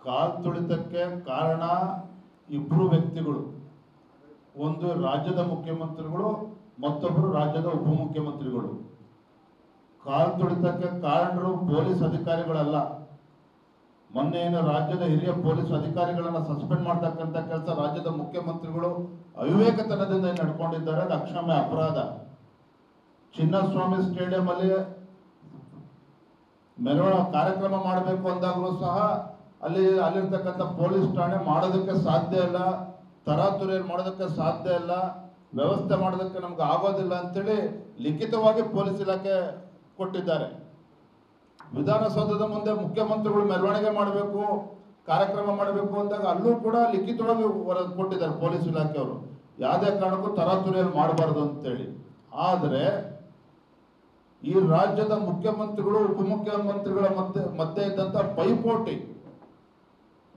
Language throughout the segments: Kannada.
ಕಾಲ್ ತುಳಿತಕ್ಕೆ ಕಾರಣ ಇಬ್ಬರು ವ್ಯಕ್ತಿಗಳು, ಒಂದು ರಾಜ್ಯದ ಮುಖ್ಯಮಂತ್ರಿಗಳು, ಮತ್ತೊಬ್ಬರು ರಾಜ್ಯದ ಉಪಮುಖ್ಯಮಂತ್ರಿಗಳು. ಕಾಲ್ ತುಳಿತಕ್ಕೆ ಕಾರಣರು ಪೊಲೀಸ್ ಅಧಿಕಾರಿಗಳಲ್ಲ. ಮೊನ್ನೆ ಏನು ರಾಜ್ಯದ ಹಿರಿಯ ಪೊಲೀಸ್ ಅಧಿಕಾರಿಗಳನ್ನ ಸಸ್ಪೆಂಡ್ ಮಾಡ್ತಕ್ಕಂಥ ಕೆಲಸ ರಾಜ್ಯದ ಮುಖ್ಯಮಂತ್ರಿಗಳು ಅವಿವೇಕತನದಿಂದ ನಡ್ಕೊಂಡಿದ್ದಾರೆ. ಅದು ಅಕ್ಷಮ್ಯ ಅಪರಾಧ. ಚಿನ್ನಸ್ವಾಮಿ ಸ್ಟೇಡಿಯಂ ಅಲ್ಲಿ ಮೆರವಣಿಗೆ ಕಾರ್ಯಕ್ರಮ ಮಾಡಬೇಕು ಅಂದಾಗಲೂ ಸಹ ಅಲ್ಲಿರ್ತಕ್ಕಂಥ ಪೊಲೀಸ್ ಠಾಣೆ ಮಾಡೋದಕ್ಕೆ ಸಾಧ್ಯ ಇಲ್ಲ, ತರಾತುರಿಯಲ್ಲಿ ಮಾಡೋದಕ್ಕೆ ಸಾಧ್ಯ ಇಲ್ಲ, ವ್ಯವಸ್ಥೆ ಮಾಡೋದಕ್ಕೆ ನಮ್ಗೆ ಆಗೋದಿಲ್ಲ ಅಂತೇಳಿ ಲಿಖಿತವಾಗಿ ಪೊಲೀಸ್ ಇಲಾಖೆ ಕೊಟ್ಟಿದ್ದಾರೆ. ವಿಧಾನಸೌಧದ ಮುಂದೆ ಮುಖ್ಯಮಂತ್ರಿಗಳು ಮೆರವಣಿಗೆ ಮಾಡಬೇಕು, ಕಾರ್ಯಕ್ರಮ ಮಾಡಬೇಕು ಅಂದಾಗ ಅಲ್ಲೂ ಕೂಡ ಲಿಖಿತವಾಗಿ ವರದಿ ಕೊಟ್ಟಿದ್ದಾರೆ ಪೊಲೀಸ್ ಇಲಾಖೆಯವರು, ಯಾವುದೇ ಕಾರಣಕ್ಕೂ ತರಾತುರಿಯಲ್ಲಿ ಮಾಡಬಾರ್ದು ಅಂತೇಳಿ. ಆದರೆ ಈ ರಾಜ್ಯದ ಮುಖ್ಯಮಂತ್ರಿಗಳು ಉಪಮುಖ್ಯಮಂತ್ರಿಗಳ ಮಧ್ಯೆ ಇದ್ದಂಥ ಪೈಪೋಟಿ,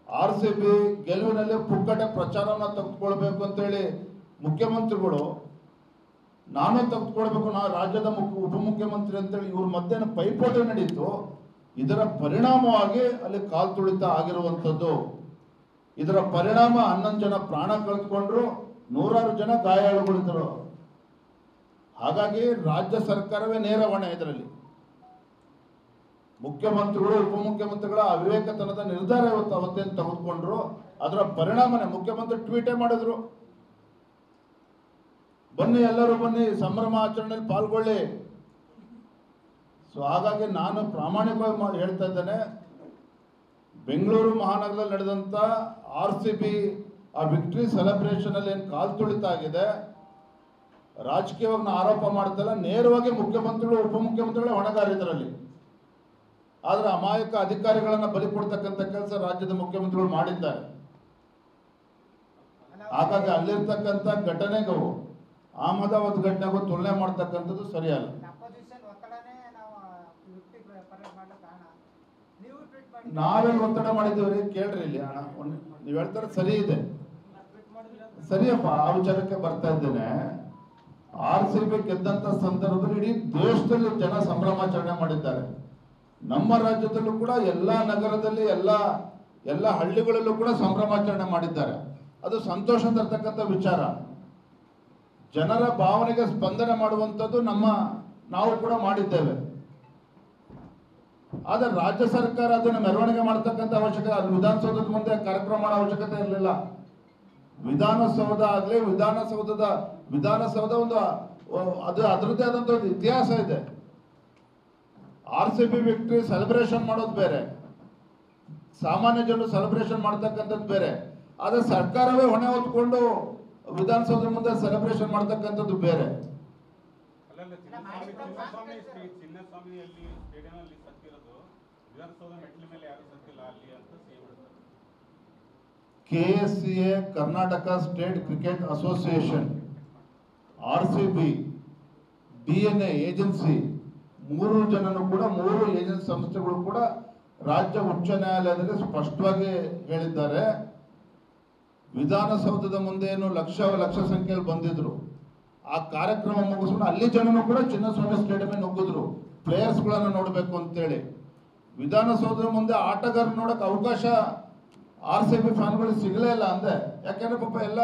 RCB ಗೆಲುವಿನಲ್ಲಿ ಪುಕ್ಕಟೆ ಪ್ರಚಾರವನ್ನು ತೆಗೆದುಕೊಳ್ಬೇಕು ಅಂತೇಳಿ ಮುಖ್ಯಮಂತ್ರಿಗಳು, ನಾನು ತೆಗೆದುಕೊಳ್ಬೇಕು, ನಾ ರಾಜ್ಯದ ಉಪಮುಖ್ಯಮಂತ್ರಿ ಅಂತೇಳಿ ಇವ್ರ ಮಧ್ಯೆ ಪೈಪೋಟಿ ನಡೀತು. ಇದರ ಪರಿಣಾಮವಾಗಿ ಅಲ್ಲಿ ಕಾಲ್ ತುಳಿತ ಆಗಿರುವಂಥದ್ದು. ಇದರ ಪರಿಣಾಮ 11 ಜನ ಪ್ರಾಣ ಕಳೆದುಕೊಂಡ್ರು, 100 ಜನ ಗಾಯಾಳುಗಳಿದ್ದರು. ಹಾಗಾಗಿ ರಾಜ್ಯ ಸರ್ಕಾರವೇ ನೇರ ಹೊಣೆ. ಇದರಲ್ಲಿ ಮುಖ್ಯಮಂತ್ರಿಗಳು ಉಪಮುಖ್ಯಮಂತ್ರಿಗಳ ಅವಿವೇಕತನದ ನಿರ್ಧಾರ ಅವತ್ತೇನು ತೆಗೆದುಕೊಂಡ್ರು, ಅದರ ಪರಿಣಾಮನೇ ಮುಖ್ಯಮಂತ್ರಿ ಟ್ವೀಟೇ ಮಾಡಿದ್ರು, ಬನ್ನಿ ಎಲ್ಲರೂ ಬನ್ನಿ ಸಂಭ್ರಮ ಆಚರಣೆಯಲ್ಲಿ ಪಾಲ್ಗೊಳ್ಳಿ. ಸೊ ಹಾಗಾಗಿ ನಾನು ಪ್ರಾಮಾಣಿಕವಾಗಿ ಹೇಳ್ತಾ ಇದ್ದೇನೆ, ಬೆಂಗಳೂರು ಮಹಾನಗರದಲ್ಲಿ ನಡೆದಂಥ RCB ಆ ವಿಕ್ಟ್ರಿ ಸೆಲೆಬ್ರೇಷನ್ ಅಲ್ಲಿ ಏನು ಕಾಲ್ ತುಳಿತ ಆಗಿದೆ, ರಾಜಕೀಯವಾಗಿ ಆರೋಪ ಮಾಡ್ತಲ್ಲ, ನೇರವಾಗಿ ಮುಖ್ಯಮಂತ್ರಿಗಳು ಉಪಮುಖ್ಯಮಂತ್ರಿಗಳೇ ಹೊಣೆಗಾರಿದ್ರಲ್ಲಿ. ಆದ್ರೆ ಅಮಾಯಕ ಅಧಿಕಾರಿಗಳನ್ನ ಬಲಿ ಕೊಡ್ತಕ್ಕಂಥ ಕೆಲಸ ರಾಜ್ಯದ ಮುಖ್ಯಮಂತ್ರಿಗಳು ಮಾಡಿದ್ದಾರೆ. ಹಾಗಾಗಿ ಅಲ್ಲಿರ್ತಕ್ಕಂಥ ಘಟನೆಗೂ ಅಹಮದಾಬಾದ್ ಘಟನೆಗೂ ತುಲನೆ ಮಾಡ್ತಕ್ಕಂಥದ್ದು ಸರಿಯಲ್ಲ. ನಾವೇನು ಒತ್ತಡ ಮಾಡಿದ್ದೀವ್ರಿ ಕೇಳ್ರಿ ಇಲ್ಲಿ ಅಣ್ಣ, ನೀವು ಹೇಳ್ತಾರೆ ಸರಿ ಇದೆ, ಸರಿಯಪ್ಪ, ಆ ವಿಚಾರಕ್ಕೆ ಬರ್ತಾ ಇದ್ದೇನೆ. RCB ಗೆದ್ದಂತ ಸಂದರ್ಭದಲ್ಲಿ ಇಡೀ ದೇಶದಲ್ಲಿ ಜನ ಸಂಭ್ರಮಾಚರಣೆ ಮಾಡಿದ್ದಾರೆ. ನಮ್ಮ ರಾಜ್ಯದಲ್ಲೂ ಕೂಡ ಎಲ್ಲಾ ನಗರದಲ್ಲಿ ಎಲ್ಲ ಹಳ್ಳಿಗಳಲ್ಲೂ ಕೂಡ ಸಂಭ್ರಮಾಚರಣೆ ಮಾಡಿದ್ದಾರೆ. ಅದು ಸಂತೋಷ ತರ್ತಕ್ಕಂಥ ವಿಚಾರ. ಜನರ ಭಾವನೆಗೆ ಸ್ಪಂದನೆ ಮಾಡುವಂಥದ್ದು ನಾವು ಕೂಡ ಮಾಡಿದ್ದೇವೆ. ಆದ್ರೆ ರಾಜ್ಯ ಸರ್ಕಾರ ಅದನ್ನು ಮೆರವಣಿಗೆ ಮಾಡ್ತಕ್ಕಂಥ ಅವಶ್ಯಕತೆ, ಅದು ವಿಧಾನಸೌಧದ ಮುಂದೆ ಕಾರ್ಯಕ್ರಮ ಮಾಡೋ ಅವಶ್ಯಕತೆ ಇರಲಿಲ್ಲ. ವಿಧಾನಸೌಧ ಆಗಲಿ, ವಿಧಾನಸೌಧ ಒಂದು ಅದು ಅದರದ್ದೇ ಆದಂಥ ಒಂದು ಇತಿಹಾಸ ಇದೆ. RCB ವಿಕ್ಟ್ರಿ ಸೆಲೆಬ್ರೇಷನ್ ಮಾಡೋದು ಬೇರೆ, ಸಾಮಾನ್ಯ ಜನರು ಸೆಲೆಬ್ರೇಷನ್ ಮಾಡ್ತಕ್ಕಂಥದ್ದು ಬೇರೆ. ಆದ್ರೆ ಸರ್ಕಾರವೇ ಹೊಣೆ ಹೊತ್ಕೊಂಡು ವಿಧಾನಸೌಧ ಮುಂದೆ ಸೆಲೆಬ್ರೇಷನ್ ಮಾಡ್ತಕ್ಕಂಥದ್ದು ಬೇರೆ. KSCA Karnataka state cricket association, RCB, DNA agency, 3 ಜನನು ಕೂಡ 3 ಏಜೆನ್ಸಿ ಸಂಸ್ಥೆಗಳು ಕೂಡ ರಾಜ್ಯ ಉಚ್ಚ ನ್ಯಾಯಾಲಯದಲ್ಲಿ ಸ್ಪಷ್ಟವಾಗಿ ಹೇಳಿದ್ದಾರೆ. ವಿಧಾನಸೌಧದ ಮುಂದೆ ಏನು ಲಕ್ಷ ಸಂಖ್ಯೆಯಲ್ಲಿ ಬಂದಿದ್ರು, ಆ ಕಾರ್ಯಕ್ರಮ ಮುಗಿಸ್ಕೊಂಡು ಅಲ್ಲಿ ಜನನು ಕೂಡ ಚಿನ್ನಸ್ವಾಮಿ ಸ್ಟೇಡಿಯಂ ನುಗ್ಗಿದ್ರು ಪ್ಲೇಯರ್ಸ್ಗಳನ್ನ ನೋಡಬೇಕು ಅಂತೇಳಿ. ವಿಧಾನಸೌಧದ ಮುಂದೆ ಆಟಗಾರ ನೋಡಕ್ ಅವಕಾಶ RCB ಫ್ಯಾನ್ಗಳು ಸಿಗಲೇ ಇಲ್ಲ ಅಂದೆ. ಯಾಕೆಂದ್ರೆ ಪಾಪ ಎಲ್ಲ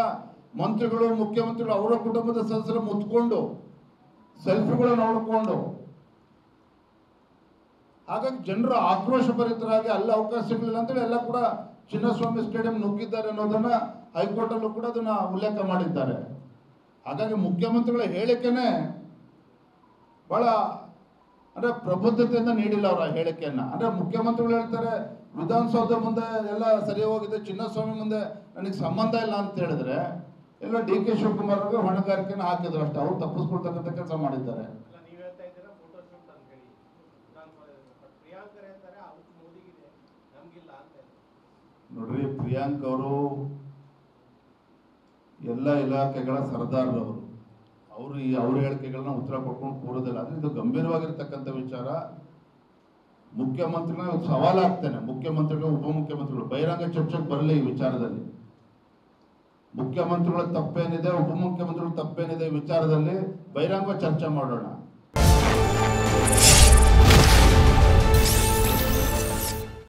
ಮಂತ್ರಿಗಳು, ಮುಖ್ಯಮಂತ್ರಿಗಳು ಅವರ ಕುಟುಂಬದ ಸದಸ್ಯರು ಮುತ್ಕೊಂಡು ಸೆಲ್ಫಿಗಳು ನೋಡಿಕೊಂಡು, ಹಾಗಾಗಿ ಜನರು ಆಕ್ರೋಶಭರಿತರಾಗಿ ಅಲ್ಲಿ ಅವಕಾಶ ಸಿಗಲಿಲ್ಲ ಅಂತೇಳಿ ಎಲ್ಲ ಕೂಡ ಚಿನ್ನಸ್ವಾಮಿ ಸ್ಟೇಡಿಯಂ ನುಗ್ಗಿದ್ದಾರೆ ಅನ್ನೋದನ್ನ ಹೈಕೋರ್ಟ್ ಅಲ್ಲೂ ಕೂಡ ಅದನ್ನ ಉಲ್ಲೇಖ ಮಾಡಿದ್ದಾರೆ. ಹಾಗಾಗಿ ಮುಖ್ಯಮಂತ್ರಿಗಳ ಹೇಳಿಕೆನೆ ಬಹಳ ಅಂದ್ರೆ ಪ್ರಬುದ್ಧತೆಯಿಂದ ನೀಡಿಲ್ಲ ಅವರ ಹೇಳಿಕೆಯನ್ನ. ಅಂದ್ರೆ ಮುಖ್ಯಮಂತ್ರಿಗಳು ಹೇಳ್ತಾರೆ ವಿಧಾನಸೌಧ ಮುಂದೆ ಎಲ್ಲ ಸರಿ ಹೋಗಿದೆ, ಚಿನ್ನಸ್ವಾಮಿ ಮುಂದೆ ನನಗೆ ಸಂಬಂಧ ಇಲ್ಲ ಅಂತ ಹೇಳಿದ್ರೆ, ಎಲ್ಲ DK ಶಿವಕುಮಾರ್ ಅವರಿಗೆ ಹೊಣೆಗಾರಿಕೆನ ಹಾಕಿದ್ರು ಅಷ್ಟೇ. ಅವ್ರು ತಪ್ಪಿಸ್ಕೊಳ್ತಕ್ಕಂಥ ಕೆಲಸ ಮಾಡಿದ್ದಾರೆ. ನೋಡ್ರಿ, ಪ್ರಿಯಾಂಕ್ ಅವರು ಎಲ್ಲ ಇಲಾಖೆಗಳ ಸರ್ದಾರರವರು, ಅವ್ರ ಹೇಳಿಕೆಗಳನ್ನ ಉತ್ತರ ಕೊಟ್ಕೊಂಡು ಕೂರೋದಿಲ್ಲ. ಅಂದ್ರೆ ಇದು ಗಂಭೀರವಾಗಿರ್ತಕ್ಕಂಥ ವಿಚಾರ. ಮುಖ್ಯಮಂತ್ರಿಗಳ ಸವಾಲಾಗ್ತೇನೆ, ಮುಖ್ಯಮಂತ್ರಿಗಳು ಉಪಮುಖ್ಯಮಂತ್ರಿಗಳು ಬಹಿರಂಗ ಚರ್ಚೆಗೆ ಬರಲಿ ಈ ವಿಚಾರದಲ್ಲಿ. ಮುಖ್ಯಮಂತ್ರಿಗಳ ತಪ್ಪೇನಿದೆ, ಉಪಮುಖ್ಯಮಂತ್ರಿಗಳ ತಪ್ಪೇನಿದೆ ಈ ವಿಚಾರದಲ್ಲಿ ಬಹಿರಂಗ ಚರ್ಚೆ ಮಾಡೋಣ.